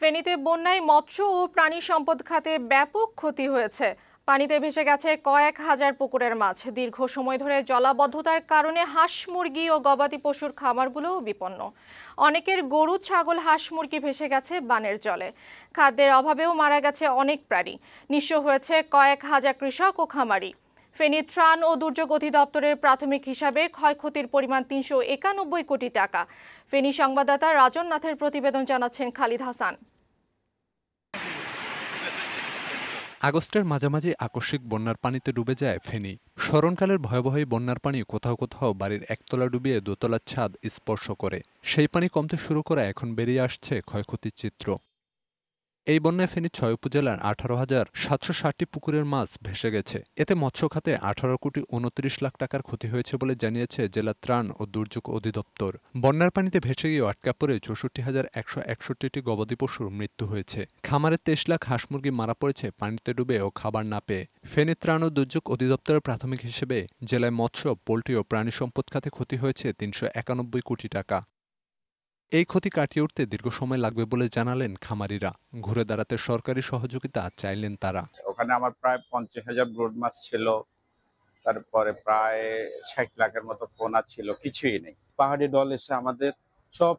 ফেনীতে বন্যায় মৎস্য ও প্রাণী সম্পদ খাতে ব্যাপক ক্ষতি হয়েছে। পানিতে ভেসে গেছে কয়েক হাজার পুকুরের মাছ। দীর্ঘ সময় ধরে জলাবদ্ধতার কারণে হাঁস মুরগি ও গবাদি পশুর খামারগুলোও বিপন্ন। অনেকের গরু ছাগল হাঁস মুরগি ভেসে গেছে বানের জলে। খাদ্যের অভাবেও মারা গেছে অনেক প্রাণী। নিঃস্ব হয়েছে কয়েক হাজার কৃষক ও খামারি। ফেনী ত্রাণ ও দুর্যোগ অধিদপ্তরের প্রাথমিক হিসাবে ক্ষয়ক্ষতির পরিমাণ ৩৯১ কোটি টাকা। ফেনী সংবাদদাতা রাজন নাথের প্রতিবেদন জানাচ্ছেন খালিদ হাসান। আগস্টের মাঝামাঝি আকস্মিক বন্যার পানিতে ডুবে যায় ফেনী। স্মরণকালের ভয়াবহ বন্যার পানি কোথাও কোথাও বাড়ির একতলা ডুবিয়ে দোতলার ছাদ স্পর্শ করে। সেই পানি কমতে শুরু করে এখন বেরিয়ে আসছে ক্ষয়ক্ষতির চিত্র। এই বন্যায় ফেনী ৬ উপজেলার ১৮,৭৬০টি পুকুরের মাছ ভেসে গেছে। এতে মৎস্য খাতে ১৮,২৯,০০,০০০ টাকার ক্ষতি হয়েছে বলে জানিয়েছে জেলা ত্রাণ ও দুর্যোগ অধিদপ্তর। বন্যার পানিতে ভেসে গিয়ে আটকা পড়ে ৬৪,১৬১টি গবাদি পশুর মৃত্যু হয়েছে। খামারে ২৩ লাখ হাঁস মুরগি মারা পড়েছে পানিতে ডুবে ও খাবার না পেয়ে। ফেনী ত্রাণ ও দুর্যোগ অধিদপ্তরের প্রাথমিক হিসেবে জেলায় মৎস্য, পোল্ট্রি ও প্রাণী সম্পদ খাতে ক্ষতি হয়েছে ৩৯১ কোটি টাকা। এই ক্ষতি কাটিয়ে উঠতে দীর্ঘ সময় লাগবে বলে জানালেন খামারিরা। ঘুরে দাঁড়াতে সরকারি সহযোগিতা চাইলেন তারা। ওখানে আমার প্রায় ৫০,০০০ ব্রড মাছ ছিল, তারপরে প্রায় ৬০ লাখের মতো পোনা ছিল, কিছুই নেই। পাহাড়ি দল এসে আমাদের সব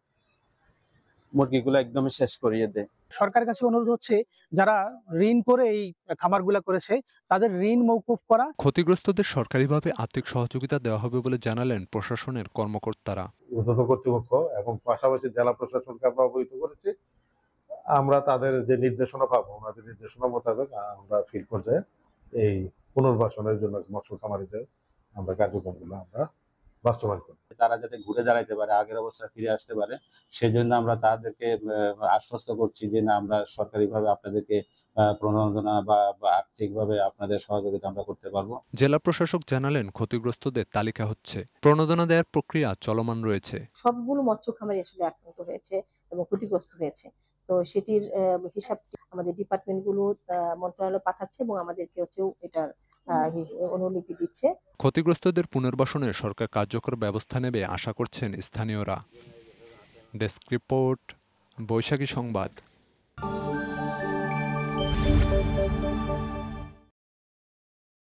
মুরগিগুলো একদমই শেষ করিয়ে দেয়। সরকারের কাছে অনুরোধ হচ্ছে, যারা ঋণ করে এই খামারগুলা করেছে তাদের ঋণ মওকুফ করা। ক্ষতিগ্রস্তদের সরকারিভাবে আর্থিক সহযোগিতা দেওয়া হবে বলে জানালেন প্রশাসনের কর্মকর্তারা। ঊর্ধ্বতন কর্তৃপক্ষ এবং পাশাপাশি জেলা প্রশাসনকে আমরা অবহিত করেছি। আমরা তাদের যে নির্দেশনা পাবো, ওনাদের নির্দেশনা মোতাবেক আমরা ফিল্ড পর্যায়ে এই পুনর্বাসনের জন্য মৎস্য খামারিদের আমরা কার্যক্রমগুলো আমরা বাস্তবায়ন করি। তারা যাতে ঘুরে দাঁড়াইতে পারে, আগের অবস্থা ফিরে আসতে পারে, সেজন্য আমরা তাদেরকে আশ্বস্ত করছি যে না, আমরা সরকারিভাবে আপনাদেরকে প্রণোদনা বা আর্থিকভাবে আপনাদের সহযোগিতা আমরা করতে পারবো। জেলা প্রশাসক জানালেন ক্ষতিগ্রস্তদের তালিকা হচ্ছে, প্রণোদনা দেওয়ার প্রক্রিয়া চলমান রয়েছে। সবগুলো মৎস্য খামারি আসলে আক্রান্ত হয়েছে এবং ক্ষতিগ্রস্ত হয়েছে। তো সেটির হিসাব আমাদের ডিপার্টমেন্টগুলো মন্ত্রণালয় পাঠাচ্ছে এবং আমাদেরকে এটার অনুলিপি দিচ্ছে। ক্ষতিগ্রস্তদের পুনর্বাসনে সরকার কার্যকর ব্যবস্থা নেবে আশা করছেন স্থানীয়রা। ডেস্ক রিপোর্ট, বৈশাখী সংবাদ।